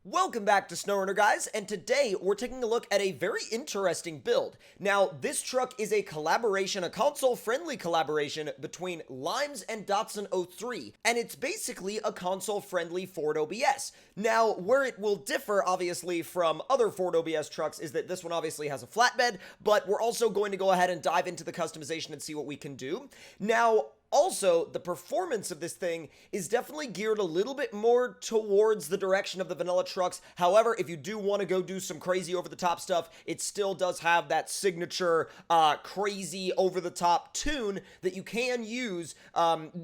Welcome back to SnowRunner, guys, and today we're taking a look at a very interesting build. Now, this truck is a collaboration, a console-friendly collaboration between Limes and Datsun 03, and it's basically a console-friendly Ford OBS. Now, where it will differ, obviously, from other Ford OBS trucks is that this one obviously has a flatbed, but we're also going to go ahead and dive into the customization and see what we can do. Now, also, the performance of this thing is definitely geared a little bit more towards the direction of the vanilla trucks. However, if you do want to go do some crazy over-the-top stuff, it still does have that signature crazy over-the-top tune that you can use,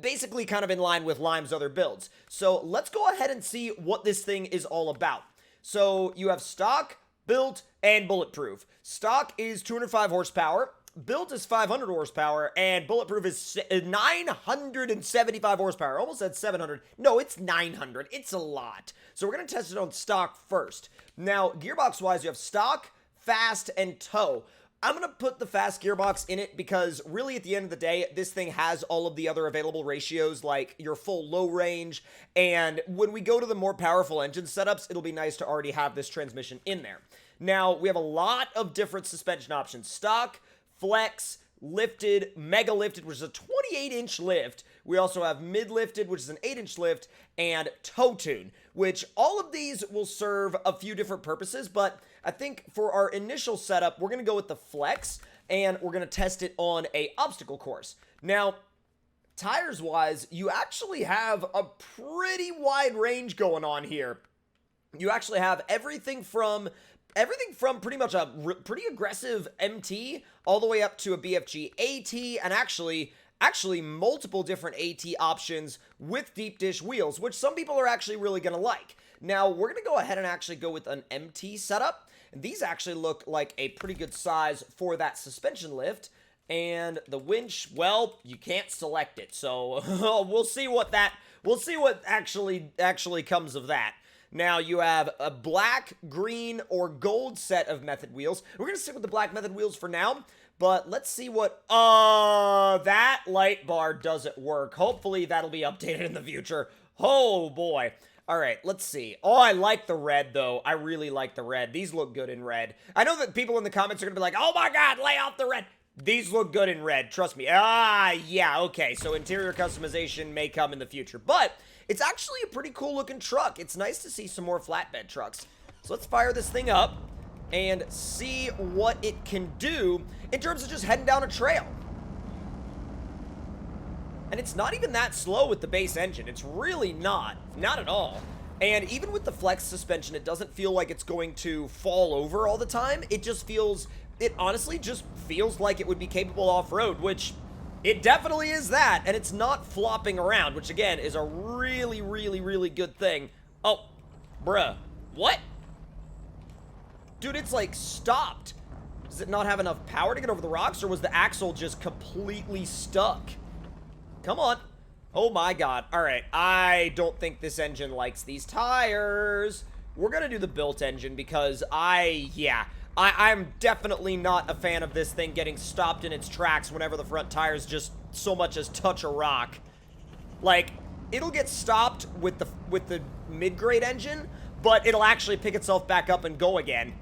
basically kind of in line with Lime's other builds. So let's go ahead and see what this thing is all about. So you have stock, built, and bulletproof. Stock is 205 horsepower. Built is 500 horsepower, and bulletproof is 975 horsepower. Almost said 700. No, it's 900. It's a lot. So we're going to test it on stock first. Now, gearbox-wise, you have stock, fast, and tow. I'm going to put the fast gearbox in it because really at the end of the day, this thing has all of the other available ratios like your full low range, and when we go to the more powerful engine setups, it'll be nice to already have this transmission in there. Now, we have a lot of different suspension options. Stock, flex, lifted, mega lifted, which is a 28-inch lift. We also have mid-lifted, which is an 8-inch lift, and tow tune, which all of these will serve a few different purposes, but I think for our initial setup, we're going to go with the flex, and we're going to test it on a obstacle course. Now, tires-wise, you actually have a pretty wide range going on here. You actually have everything from pretty much a pretty aggressive MT all the way up to a BFG AT, and actually multiple different AT options with deep dish wheels, which some people are actually really going to like. Now, we're going to go ahead and actually go with an MT setup, and these actually look like a pretty good size for that suspension lift. And the winch, well, you can't select it, so we'll see what actually comes of that. Now, you have a black, green, or gold set of method wheels. We're going to stick with the black method wheels for now, but let's see what... that light bar doesn't work. Hopefully, that'll be updated in the future. Oh, boy. All right, let's see. Oh, I like the red, though. I really like the red. These look good in red. I know that people in the comments are going to be like, oh, my God, lay off the red. These look good in red. Trust me. Yeah, okay. So interior customization may come in the future, but... it's actually a pretty cool looking truck. It's nice to see some more flatbed trucks. So let's fire this thing up and see what it can do in terms of just heading down a trail. And it's not even that slow with the base engine. It's really not at all. And even with the flex suspension, it doesn't feel like it's going to fall over all the time. It honestly just feels like it would be capable off-road, which... it definitely is that, and it's not flopping around, which, again, is a really, really, really good thing. Oh, bruh. What? Dude, it's, like, stopped. Does it not have enough power to get over the rocks, or was the axle just completely stuck? Come on. Oh, my God. All right. I don't think this engine likes these tires. We're gonna do the built engine because I'm definitely not a fan of this thing getting stopped in its tracks whenever the front tires just so much as touch a rock. Like, it'll get stopped with the mid-grade engine, but it'll actually pick itself back up and go again.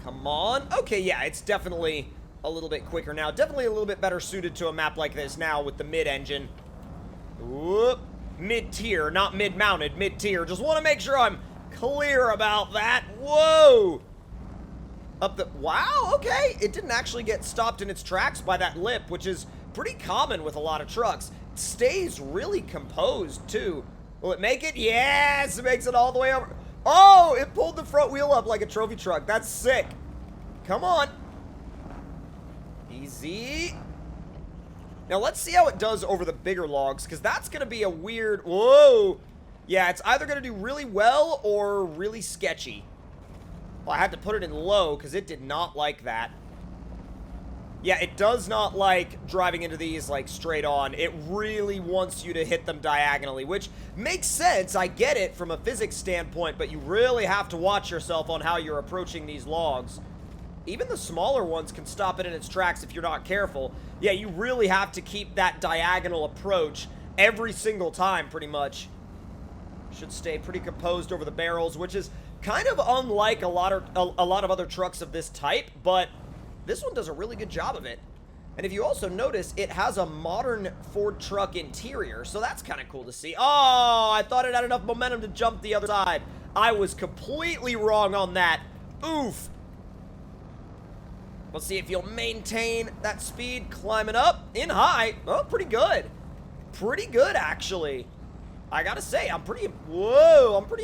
Come on. Okay, yeah, it's definitely a little bit quicker now. Definitely a little bit better suited to a map like this now with the mid-engine. Whoop. Mid-tier, not mid-mounted, mid-tier. Just want to make sure I'm clear about that. Whoa! Wow, okay. It didn't actually get stopped in its tracks by that lip, which is pretty common with a lot of trucks. It stays really composed, too. Will it make it? Yes, it makes it all the way over. Oh, it pulled the front wheel up like a trophy truck. That's sick. Come on. Easy. Now, let's see how it does over the bigger logs, because that's going to be a weird... whoa. Yeah, it's either going to do really well or really sketchy. Well, I had to put it in low because it did not like that. Yeah, it does not like driving into these, like, straight on. It really wants you to hit them diagonally, which makes sense. I get it from a physics standpoint, but you really have to watch yourself on how you're approaching these logs. Even the smaller ones can stop it in its tracks if you're not careful. Yeah, you really have to keep that diagonal approach every single time, pretty much. Should stay pretty composed over the barrels, which is kind of unlike a lot of other trucks of this type, but this one does a really good job of it. And if you also notice, it has a modern Ford truck interior, so that's kind of cool to see. Oh, I thought it had enough momentum to jump the other side. I was completely wrong on that. Oof. Let's see if you'll maintain that speed climbing up in high. Oh, pretty good. Pretty good, actually. I gotta say, I'm pretty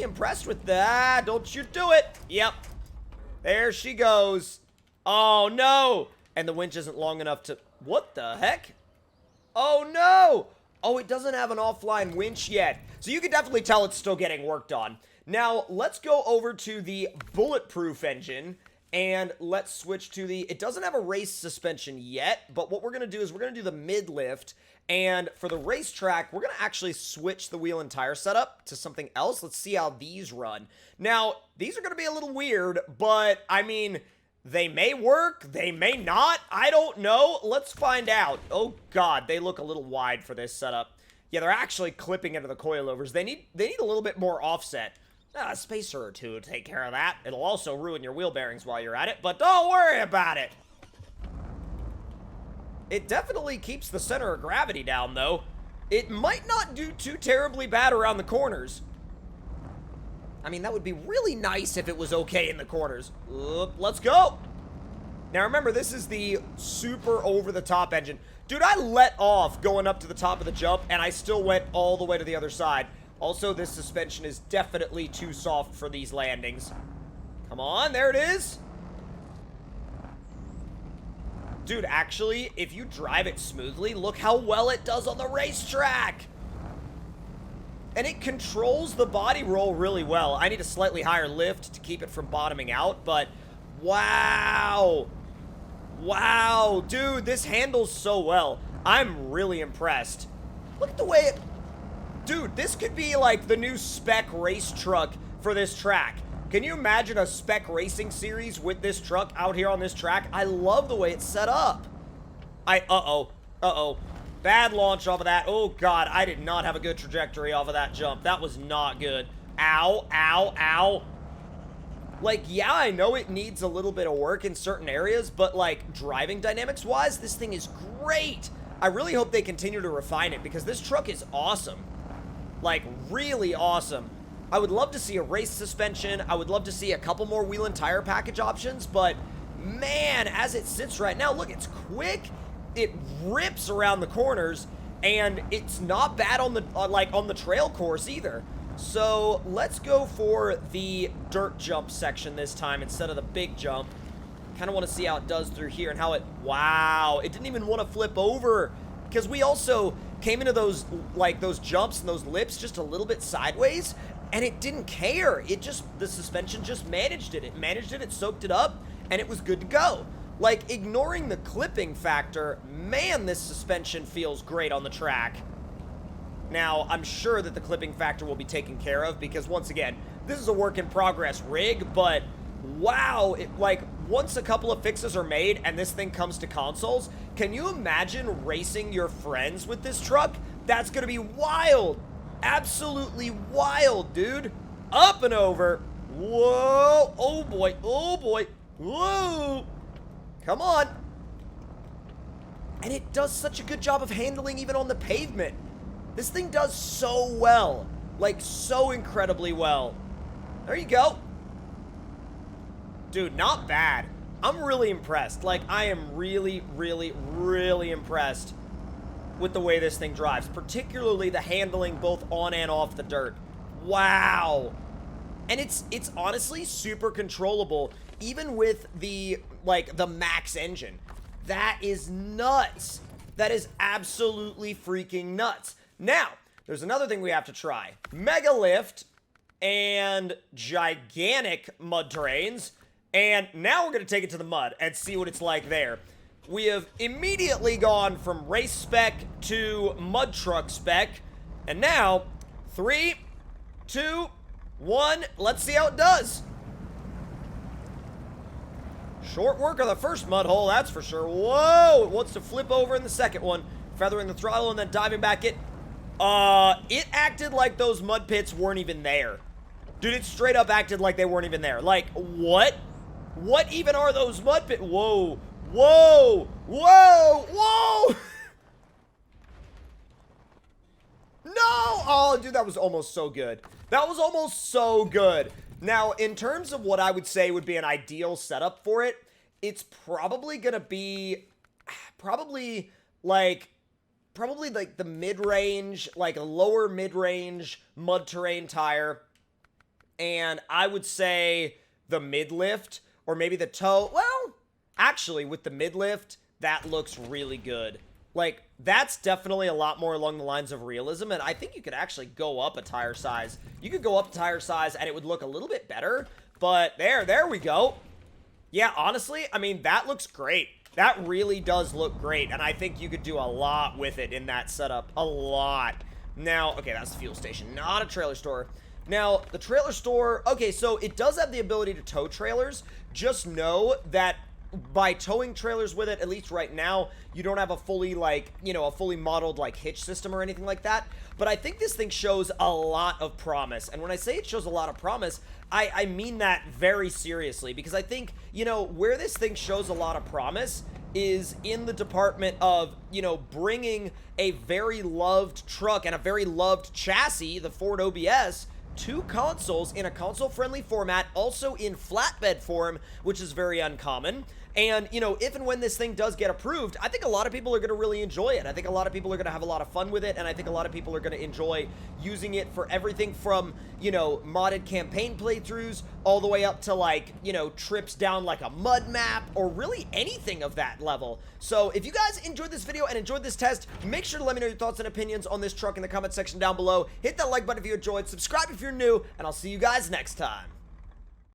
impressed with that. Don't you do it. Yep. There she goes. Oh, no. And the winch isn't long enough to... What the heck? Oh, no. Oh, it doesn't have an offline winch yet. So you can definitely tell it's still getting worked on. Now, let's go over to the Bulletproof Engine. And let's switch to the... It doesn't have a race suspension yet. But what we're going to do is we're going to do the mid-lift. And for the racetrack, we're going to actually switch the wheel and tire setup to something else. Let's see how these run. Now, these are going to be a little weird, but, I mean, they may work, they may not. I don't know. Let's find out. Oh, God, they look a little wide for this setup. Yeah, they're actually clipping into the coilovers. They need a little bit more offset. A spacer or two to take care of that. It'll also ruin your wheel bearings while you're at it, but don't worry about it. It definitely keeps the center of gravity down, though. It might not do too terribly bad around the corners. I mean, that would be really nice if it was okay in the corners. Let's go. Now, remember, this is the super over-the-top engine. Dude, I let off going up to the top of the jump, and I still went all the way to the other side. Also, this suspension is definitely too soft for these landings. Come on, there it is. Dude, actually, if you drive it smoothly, look how well it does on the racetrack. And it controls the body roll really well. I need a slightly higher lift to keep it from bottoming out, but wow. Wow, dude, this handles so well. I'm really impressed. Look at the way it... Dude, this could be like the new spec race truck for this track. Can you imagine a spec racing series with this truck out here on this track? I love the way it's set up. Uh-oh. Bad launch off of that. Oh, God, I did not have a good trajectory off of that jump. That was not good. Ow, ow, ow. Like, yeah, I know it needs a little bit of work in certain areas, but, like, driving dynamics-wise, this thing is great. I really hope they continue to refine it because this truck is awesome. Like, really awesome. I would love to see a race suspension. I would love to see a couple more wheel and tire package options, but man, as it sits right now, look, it's quick. It rips around the corners, and it's not bad on the on the trail course either. So let's go for the dirt jump section this time instead of the big jump. Kind of want to see how it does through here and how it... Wow, it didn't even want to flip over because we also came into those jumps and those lips just a little bit sideways. And it didn't care. The suspension just managed it. It soaked it up, and it was good to go. Like, ignoring the clipping factor, man, this suspension feels great on the track. Now, I'm sure that the clipping factor will be taken care of because, once again, this is a work-in-progress rig, but wow, once a couple of fixes are made and this thing comes to consoles, can you imagine racing your friends with this truck? That's gonna be wild. Absolutely wild, dude. Up and over. Whoa. Oh, boy. Oh, boy. Whoa. Come on. And it does such a good job of handling even on the pavement. This thing does so well. Like, so incredibly well. There you go. Dude, not bad. I'm really impressed. Like, I am really, really, really impressed with the way this thing drives, particularly the handling both on and off the dirt. Wow. And it's honestly super controllable, even with the max engine. That is nuts. That is absolutely freaking nuts. Now, there's another thing we have to try. Mega lift and gigantic mud drains. And now we're going to take it to the mud and see what it's like there. We have immediately gone from race spec to mud truck spec. And now, 3, 2, 1, let's see how it does. Short work on the first mud hole, that's for sure. Whoa, it wants to flip over in the second one. Feathering the throttle and then diving back in. It acted like those mud pits weren't even there. Dude, it straight up acted like they weren't even there. Like, what? What even are those mud pits? Whoa. Whoa. Whoa. Whoa. No! Oh, dude, that was almost so good. That was almost so good. Now, in terms of what I would say would be an ideal setup for it, it's probably gonna be, probably like the mid-range, like a lower mid-range mud terrain tire. And I would say the mid-lift, or maybe the toe. Well, actually, with the mid-lift, that looks really good. Like, that's definitely a lot more along the lines of realism, and I think you could actually go up a tire size. You could go up a tire size, and it would look a little bit better, but there we go. Yeah, honestly, I mean, that looks great. That really does look great, and I think you could do a lot with it in that setup. A lot. Now, okay, that's the fuel station, not a trailer store. Now, the trailer store, okay, so it does have the ability to tow trailers. Just know that by towing trailers with it, at least right now, you don't have a fully, like, you know, a fully modeled, like, hitch system or anything like that. But I think this thing shows a lot of promise. And when I say it shows a lot of promise, I mean that very seriously. Because I think, you know, where this thing shows a lot of promise is in the department of, you know, bringing a very loved truck and a very loved chassis, the Ford OBS, to consoles in a console-friendly format, also in flatbed form, which is very uncommon. And, you know, if and when this thing does get approved, I think a lot of people are going to really enjoy it. I think a lot of people are going to have a lot of fun with it, and I think a lot of people are going to enjoy using it for everything from, you know, modded campaign playthroughs all the way up to, like, you know, trips down like a mud map or really anything of that level. So if you guys enjoyed this video and enjoyed this test, make sure to let me know your thoughts and opinions on this truck in the comment section down below. Hit that like button if you enjoyed, subscribe if you're new, and I'll see you guys next time.